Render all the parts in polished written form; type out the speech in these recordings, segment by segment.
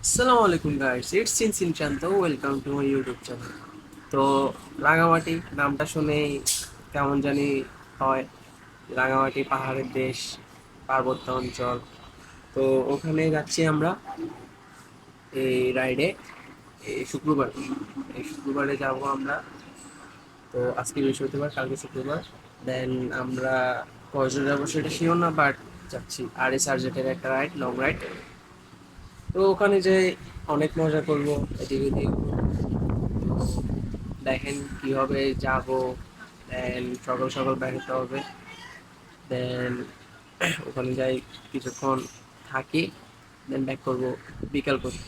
আসসালামু আলাইকুম guys, it's সিনচান্ত। Welcome to my YouTube channel. তো রাঙামাটি নামটা শুনেই কেমন জানি হয়। রাঙামাটি পাহাড়ের দেশ, পার্বত্য অঞ্চল। তো ওখানে যাচ্ছি আমরা এই রাইডে। এই শুক্রবারে যাব আমরা। তো আজকে বৃহস্পতিবার, কালকে শুক্রবার। দেন আমরা কয়জন যাবো সেটা শিওর না, বাট যাচ্ছি। আর এস আর জেটের একটা রাইড, লং রাইড। তো ওখানে যে অনেক মজা করবো, এদিক ওদিক। তো দেখেন কিভাবে যাব। দেন সকাল সকাল বেরোতে হবে। দেন ওখানে যাই, কিছুক্ষণ থাকি। দেন ব্যাক করবো বিকাল করে,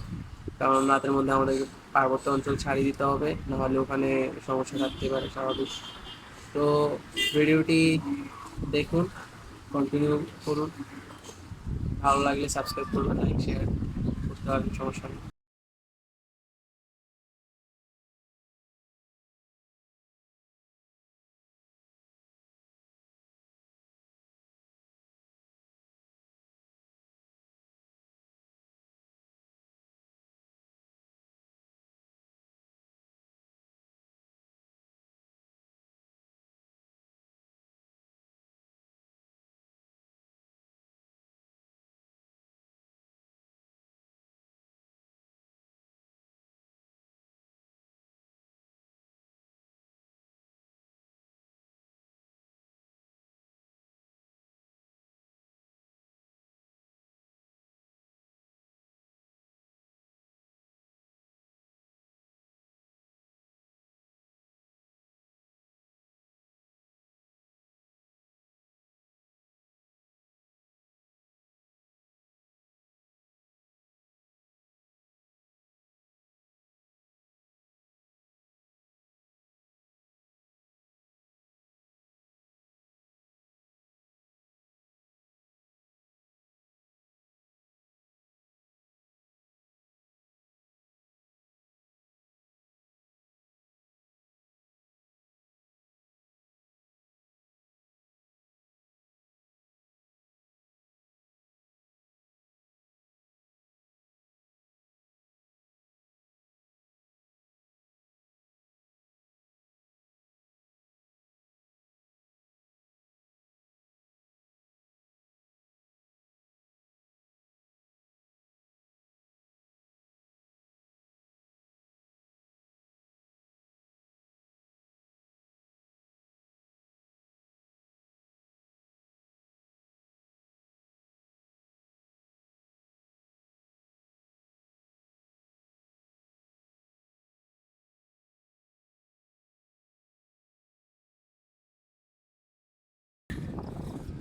কারণ রাতের মধ্যে আমাদের পার্বত্য অঞ্চল ছাড়িয়ে দিতে হবে, নাহলে ওখানে সমস্যা থাকতে পারে, স্বাভাবিক। তো ভিডিওটি দেখুন, কন্টিনিউ করুন। ভালো লাগলে সাবস্ক্রাইব করবেন, লাইক শেয়ার করতে পারবেন, সমস্যা নেই।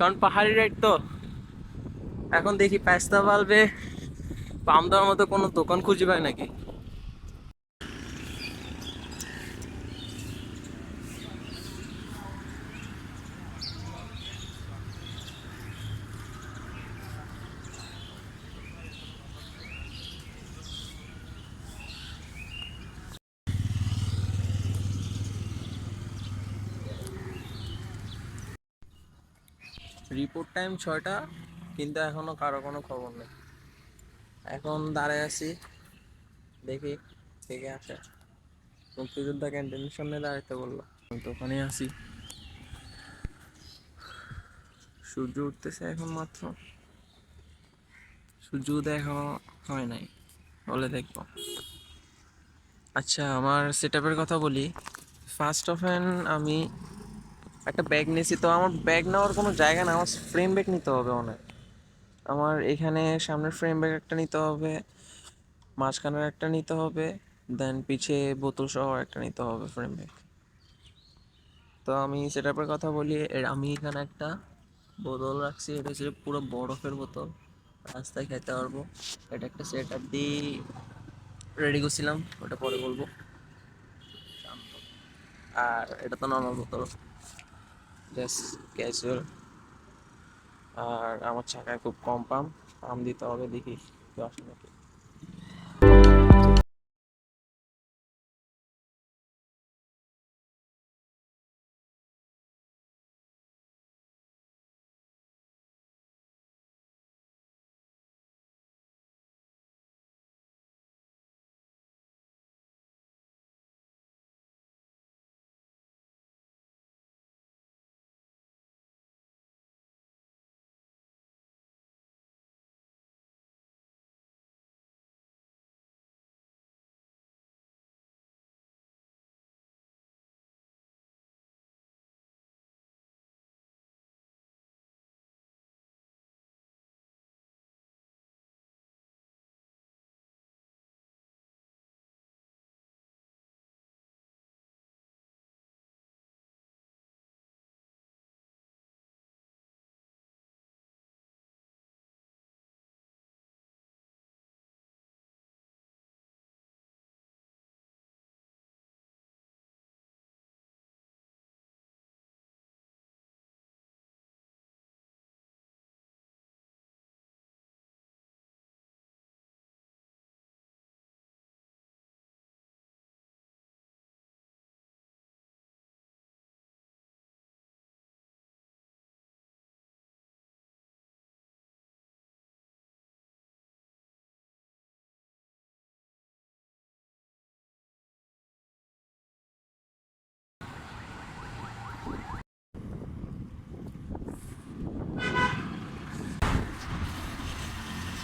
কারণ পাহাড়ি রাইড তো, এখন দেখি পেস্তা বালবে পাম দেওয়ার মতো কোনো দোকান খুঁজে পায় নাকি। রিপোর্ট টাইম 6টা, কিন্তু এখনো কারো কোনো খবর নেই। এখন দাঁড়ায় আছি, দেখি থেকে আসে। মুক্তিযোদ্ধা ক্যান্টিনের সামনে দাঁড়াইতে বললো, আমি তো ওখানেই আছি। সূর্য উঠতেছে এখন মাত্র, সূর্য উদয় এখনো হয় নাই, বলে দেখবো। আচ্ছা, আমার সেট আপের কথা বলি। ফার্স্ট অফ অ্যান আমি একটা ব্যাগ নিয়েছি। তো আমার ব্যাগ নেওয়ার কোনো জায়গা না, আমার ফ্রেম ব্যাগ নিতে হবে অনেক। আমার এখানে সামনের ফ্রেম ব্যাগ একটা নিতে হবে, মাঝখানের একটা নিতে হবে, দেন পিছে বোতল সহ একটা নিতে হবে ফ্রেম ব্যাগ। তো আমি সেটাপের কথা বলি। আমি এখানে একটা বোতল রাখছি, এটা হচ্ছে পুরো বরফের বোতল, রাস্তায় খেতে পারবো। এটা একটা সেট আপ দিয়ে রেডি করছিলাম, ওটা পরে বলবো। আর এটা তো নর্মাল বোতল, জাস্ট ক্যাজুয়াল। আর আমার চাকায় খুব কম পাম, পাম দিতে হবে, দেখি কেউ আসে নাকি।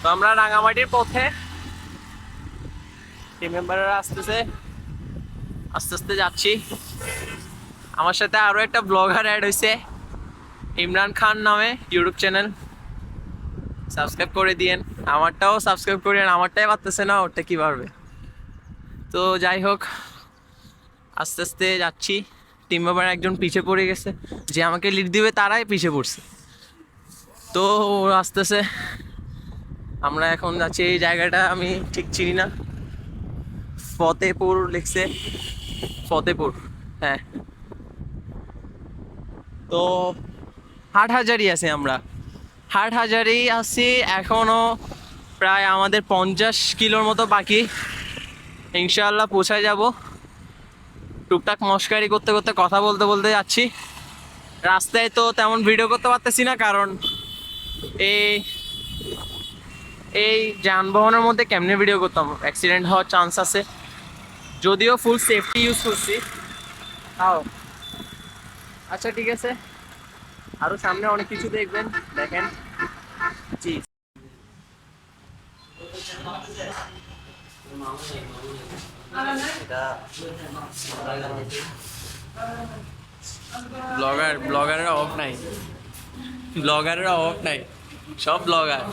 তো আমরা রাঙামাটির পথে, টিম মেম্বাররা আসতেছে, আস্তে আস্তে যাচ্ছি। আমার সাথে আরো একটা ব্লগার অ্যাড হয়েছে, ইমরান খান নামে, ইউটিউব চ্যানেল, সাবস্ক্রাইব করে দিয়েন। আমারটাও সাবস্ক্রাইব করিয়েন, আমারটাই পারতেছে না, ওরটা কি পারবে। তো যাই হোক, আস্তে আস্তে যাচ্ছি। টিম মেম্বার একজন পিছে পড়ে গেছে, যে আমাকে লিড দিবে তারাই পিছে পড়ছে। তো আসতেছে, আমরা এখন যাচ্ছি। এই জায়গাটা আমি ঠিক চিনি না, ফতেপুর লিখছে, ফতেপুর, হ্যাঁ। তো হাটহাজারি আছি আমরা, হাটহাজারি আছি এখনো, প্রায় আমাদের 50 কিলোর মতো বাকি। ইনশাআল্লাহ পৌঁছায় যাব। টুকটাক মস্কারি করতে করতে, কথা বলতে বলতে যাচ্ছি। রাস্তায় তো তেমন ভিডিও করতে পারতেছি না, কারণ এই এই যানবাহনের মধ্যে কেমনে ভিডিও করতাম, অ্যাক্সিডেন্ট হওয়ার চান্স আছে। যদিও ফুল সেফটি ইউজ করছি, তাও। আচ্ছা ঠিক আছে, আরো সামনে অনেক কিছু দেখবেন, দেখেন। জি, ব্লগারের অভাব নাই, ব্লগারের অভাব নাই, সব ব্লগার।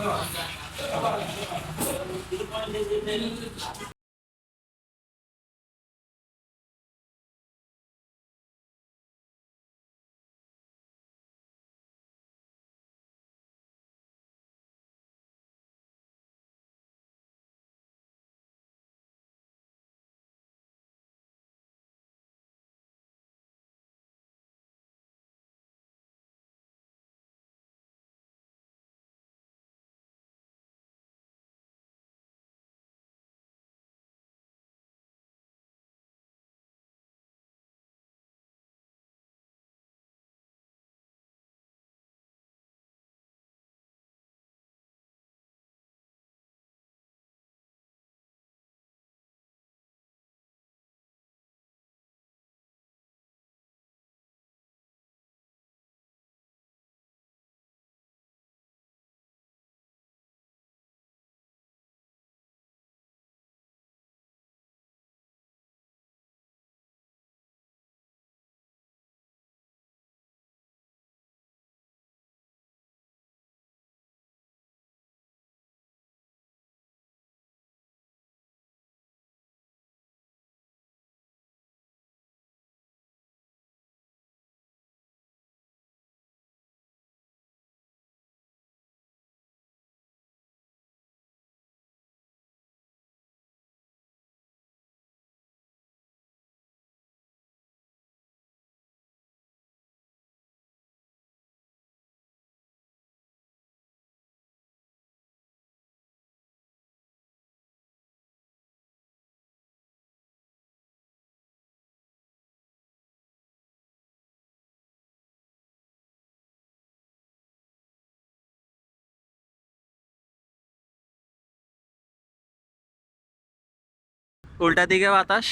উল্টা দিকে বাতাস,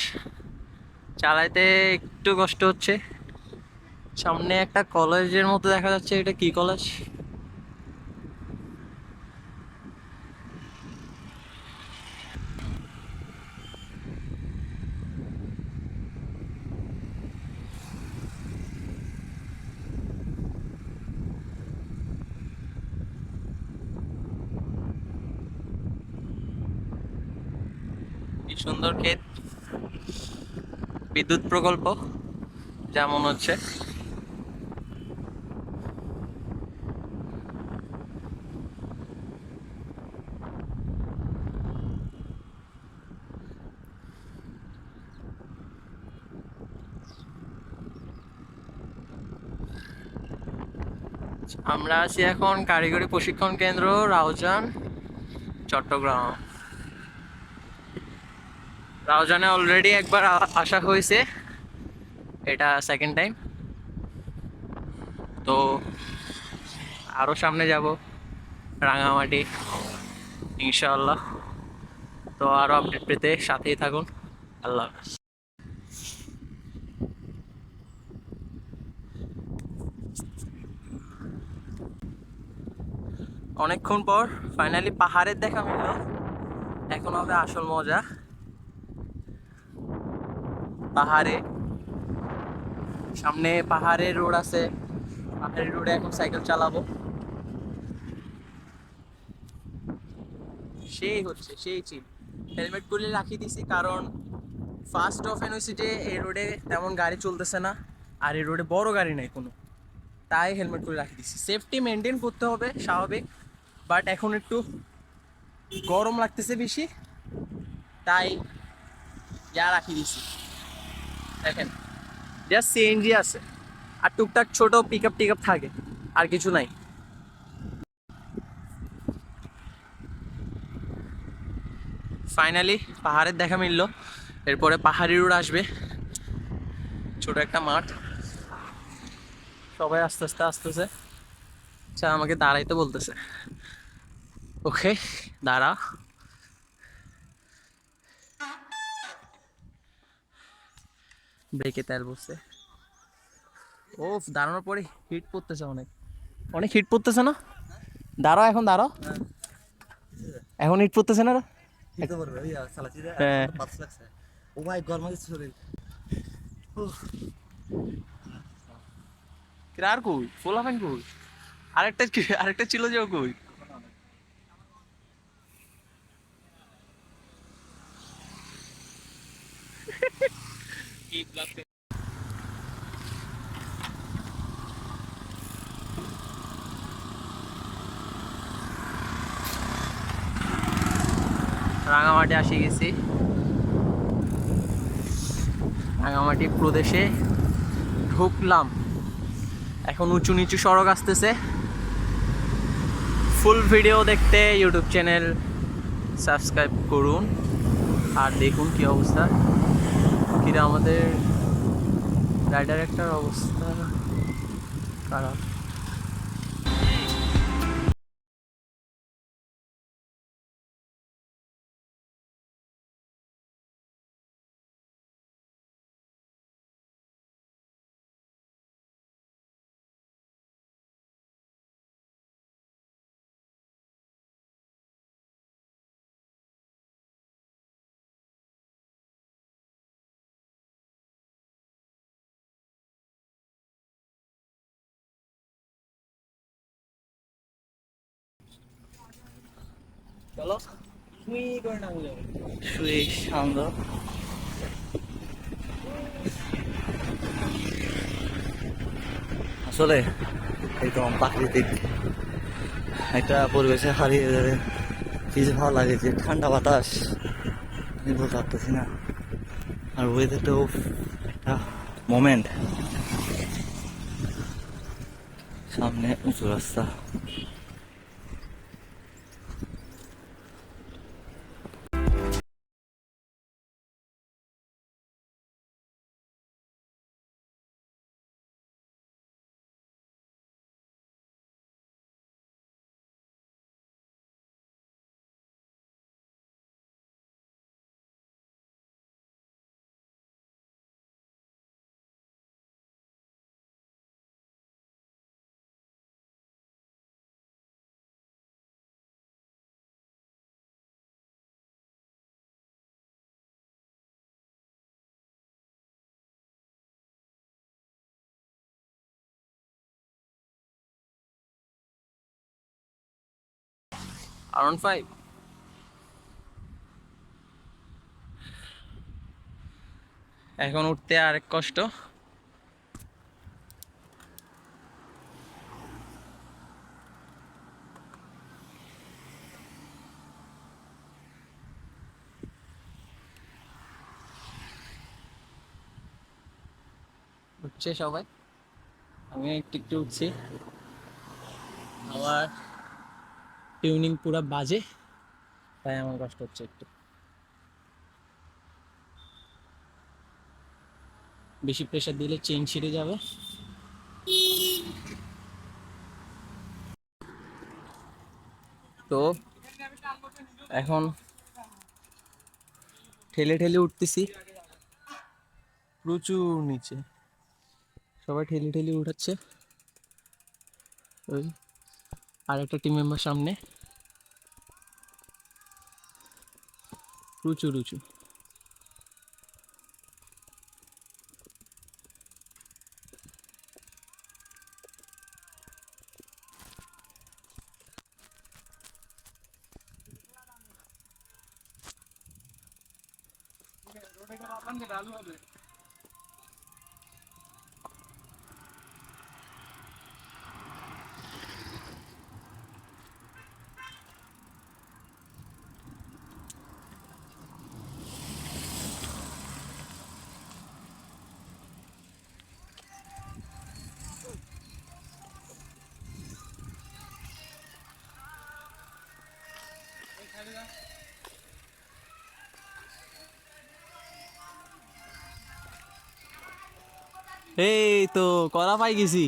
চালাইতে একটু কষ্ট হচ্ছে। সামনে একটা কলেজের মতো দেখা যাচ্ছে, এটা কি কলেজ? কি সুন্দর ক্ষেত, বিদ্যুৎ প্রকল্প যেমন হচ্ছে। আমরা আছি এখন কারিগরি প্রশিক্ষণ কেন্দ্র রাউজান, চট্টগ্রাম। রাউজানে অলরেডি একবার আসা হয়েছে, এটা সেকেন্ড টাইম। তো আরো সামনে যাব, রাঙামাটি, ইনশাআল্লাহ। তো আরো আপডেট পেতে সাথেই থাকুন। আল্লাহ হাফেজ। অনেকক্ষণ পর ফাইনালি পাহাড়ের দেখা মিলল। এখন হবে আসল মজা। পাহাড়ে, সামনে পাহাড়ের রোড আছে, পাহাড়ের রোডে এখন সাইকেল চালাবো। সেই হচ্ছে সেই চিল। হেলমেট খুলে রাখিয়ে দিছি, কারণ ফার্স্ট অফ হয়েছে যে এই রোডে তেমন গাড়ি চলতেছে না, আর এই রোডে বড় গাড়ি নাই কোনো, তাই হেলমেট করে রাখি দিছি। সেফটি মেনটেন করতে হবে স্বাভাবিক, বাট এখন একটু গরম লাগতেছে বেশি, তাই যা রাখি দিছি। দেখেন, জাস্ট সিএনজি আছে আর টুকটাক ছোট পিক আপ টিক আপ থাকে, আর কিছু নাই। ফাইনালি পাহাড়ের দেখা মিললো। এরপরে পাহাড়ি রোড আসবে, ছোট একটা মাঠ, সবাই আস্তে আস্তে আসতেছে। আচ্ছা, আমাকে দাঁড়াইতে বলতেছে। ওকে, দাঁড়া। ব্রেকে তেল বসছে। ও, দাঁড়ানোর পরে হিট পড়তেছে, অনেক অনেক হিট পড়তেছে না? দাঁড়াও, এখন দাঁড়াও। এখন হিট পড়তেছে না? হ্যাঁ। আর কই ফোলাফাইন কই? আরেকটা ছিল যে, ও কই? রাঙামাটি আসি গেছি। রাঙামাটি প্রদেশে ঢুকলাম। এখন উঁচু নিচু সড়ক আসতেছে। ফুল ভিডিও দেখতে ইউটিউব চ্যানেল সাবস্ক্রাইব করুন, আর দেখুন কি অবস্থা। কিরা আমাদের রাইডার একটার অবস্থা খারাপ। চলো সুই করে নামলে, সুই সান্দ। আসলে একদম প্রাকৃতিক একটা পরিবেশে হারিয়ে যাবে। কি যে ভালো লাগে, যে ঠান্ডা বাতাস, আমি বলতে পারতেছি না। আর ওয়েদারটাও একটা মোমেন্ট। সামনে উঁচু রাস্তা। R15 এখন উঠতে আরেক কষ্ট। উঠছে সবাই, আমি একটু একটু উঠছি। আমার টিউনিং পুরা বাজে, তাই আমার কষ্ট হচ্ছে একটু। বেশি প্রেশার দিলে চেইন ছিঁড়ে যাবে। তো এখন ঠেলে ঠেলে উঠতেছি, প্রচুর নিচে, সবাই ঠেলে ঠেলে উঠাচ্ছে। ওই আর একটা টিম মেম্বার সামনে, রুচু রুচু। এই তো কলা পাই গেছি।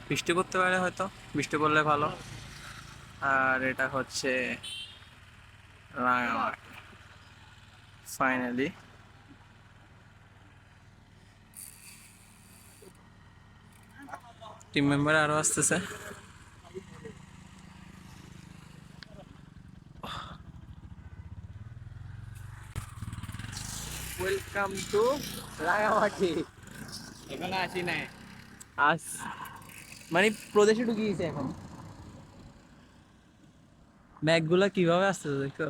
বৃষ্টি পড়তে পারে হয়তো, বৃষ্টি পড়লে ভালো। আর এটা হচ্ছে রাঙামাটি ফাইনালি। টিম মেম্বার আরো আসতেছে। Welcome to Rangamati. এখানে আসি নাই। আস মানে প্রদেশে ঢুকে গেছে এখন। ব্যাগগুলা কিভাবে আসতেছে দেখো।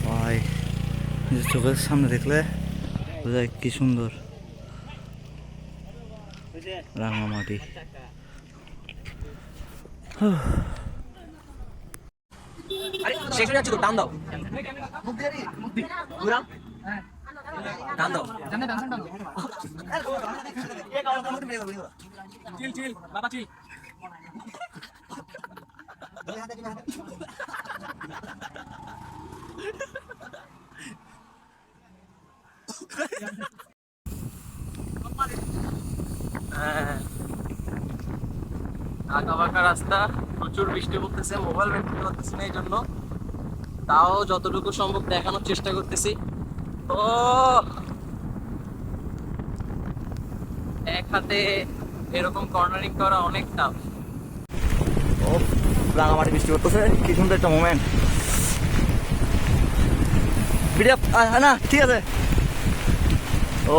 ভাই নিজের চোখের সামনে দেখলে বোঝা যায় কি সুন্দর রাঙামাটি। আরে শেষ হয়ে যাচ্ছে তো, টান দাও ঘুরাও, টান দাও। চিল চিল বাবা চিল। আঁকা বাঁকা রাস্তা, প্রচুর বৃষ্টি পড়তেছে, মোবাইল বের করতে পারতেছি না এই জন্য, তাও যতটুকু সম্ভব দেখানোর চেষ্টা করতেছি। ও এক হাতে এরকম কর্নারিং করা অনেক টাফ। ও রাঙামাটি বৃষ্টি করতেছে, কি সুন্দর একটা মোমেন্ট। ভিডিও না ঠিক আছে। ও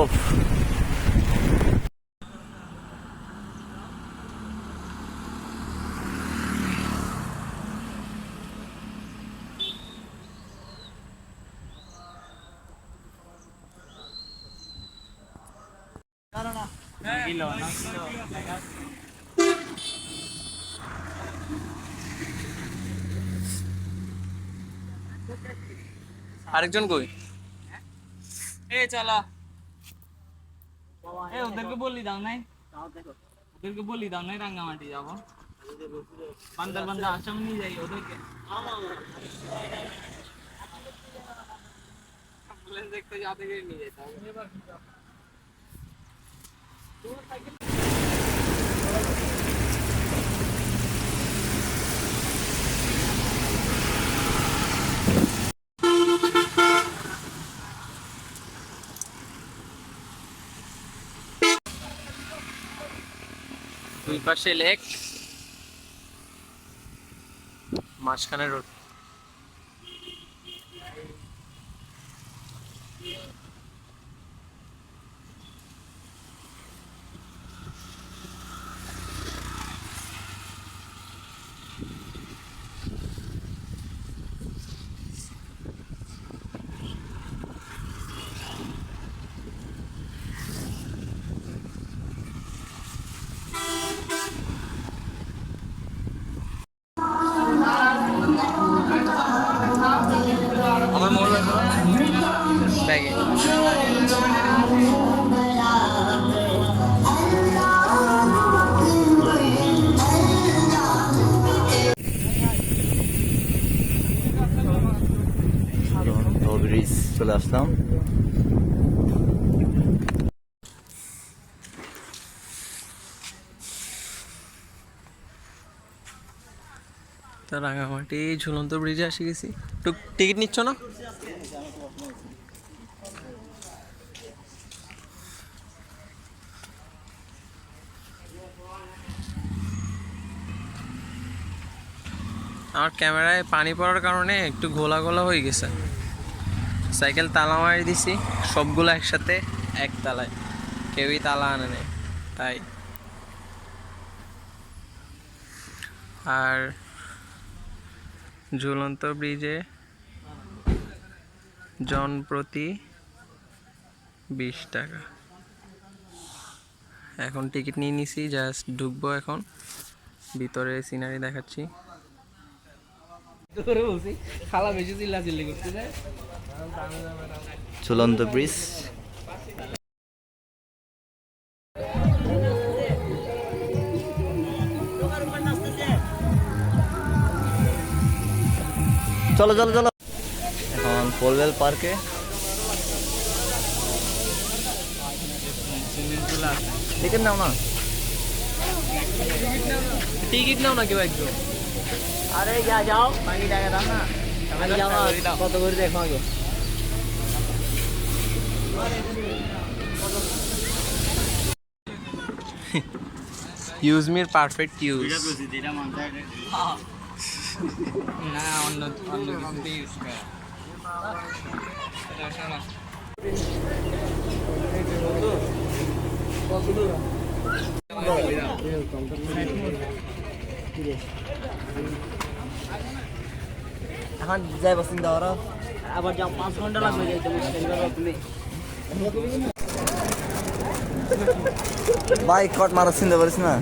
আরেকজন কই? এ চলা এ ওদেরকে বলি দাও নাই, ওদেরকে বলি দাও নাই রাঙ্গামাটি যাবো, বান্দার বান্দা আসাম নিয়ে যাই ওদেরকে। দেখতে যাতে নিয়ে যেতে হবে। দুই পাশে লেক, মাঝখানে রোড। আমার মোবাইল ব্যাগে। ব্রিজ চলে আসলাম। তা রাঙামাটি ঝুলন্ত ব্রিজে এসে গেছি। টিকিট নিচ্ছ না? আমার ক্যামেরায় পানি পড়ার কারণে একটু ঘোলা ঘোলা হয়ে গেছে। সাইকেল তালা মারি দিছি, সবগুলো একসাথে এক তালায়, কেউই তালা আনে নেই তাই। আর ঝুলন্ত ব্রিজে জন প্রতি 20 টাকা। এখন টিকিট নিয়ে নিছি, জাস্ট ঢুকবো এখন। ভিতরে সিনারি দেখাচ্ছি। খালা বেশি চিল্লাচিল্লি করতেছে। ঝুলন্ত ব্রিজ। চলো চলো চলো, এখন পোলওয়েল পার্কে। টিকিট নাও না, টিকিট নাও না কেউ একদম। আরে যাও বাকি টাকা দাও না, কত করে দেখো আগে। Use Mir perfect use. না অন্য অন্য কিছুতে ইউজ করা। এখন যাই বসিন দাওরা। আবার যাও 5 ঘন্টা লাগবে যাইতে, মুশকিল করো তুমি। বাইক কট মারা চিনতে পারিস না?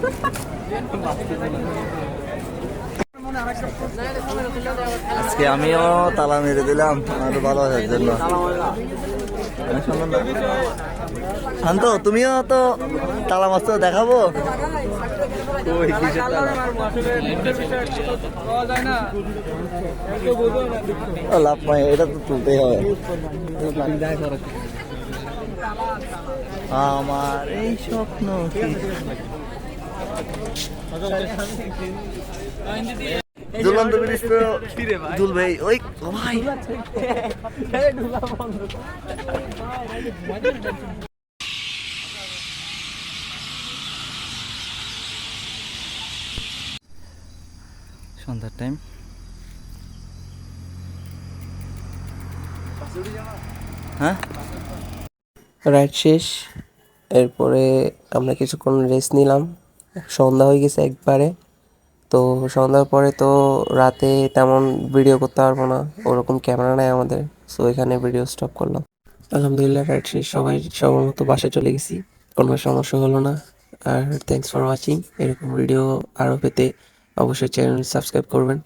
আজকে আমিও তালা মেরে দিলাম আরো ভালো আসার জন্য। শান্ত, তুমিও তো তালা মারছো, দেখাবো? লাভ পাই, এটা তো তুলতেই হবে। আমার এই স্বপ্ন ঝুলন্ত ব্রিজ তো দুল ভাই, ওই ও ভাই সন্ধ্যার টাইম। হ্যাঁ, রাইড শেষ। এরপরে আমরা কিছুক্ষণ রেস্ট নিলাম। সন্ধ্যা হয়ে গেছে একবারে। তো সন্ধ্যার পরে তো রাতে তেমন ভিডিও করতে পারবো না, ওরকম ক্যামেরা নাই আমাদের, সো এখানে ভিডিও স্টপ করলাম। আলহামদুলিল্লাহ রাইড শেষ, সবাই সবার মতো বাসায় চলে গেছি, কোনো সমস্যা হলো না। আর থ্যাংকস ফর ওয়াচিং। এরকম ভিডিও আরও পেতে অবশ্যই চ্যানেল সাবস্ক্রাইব করবেন।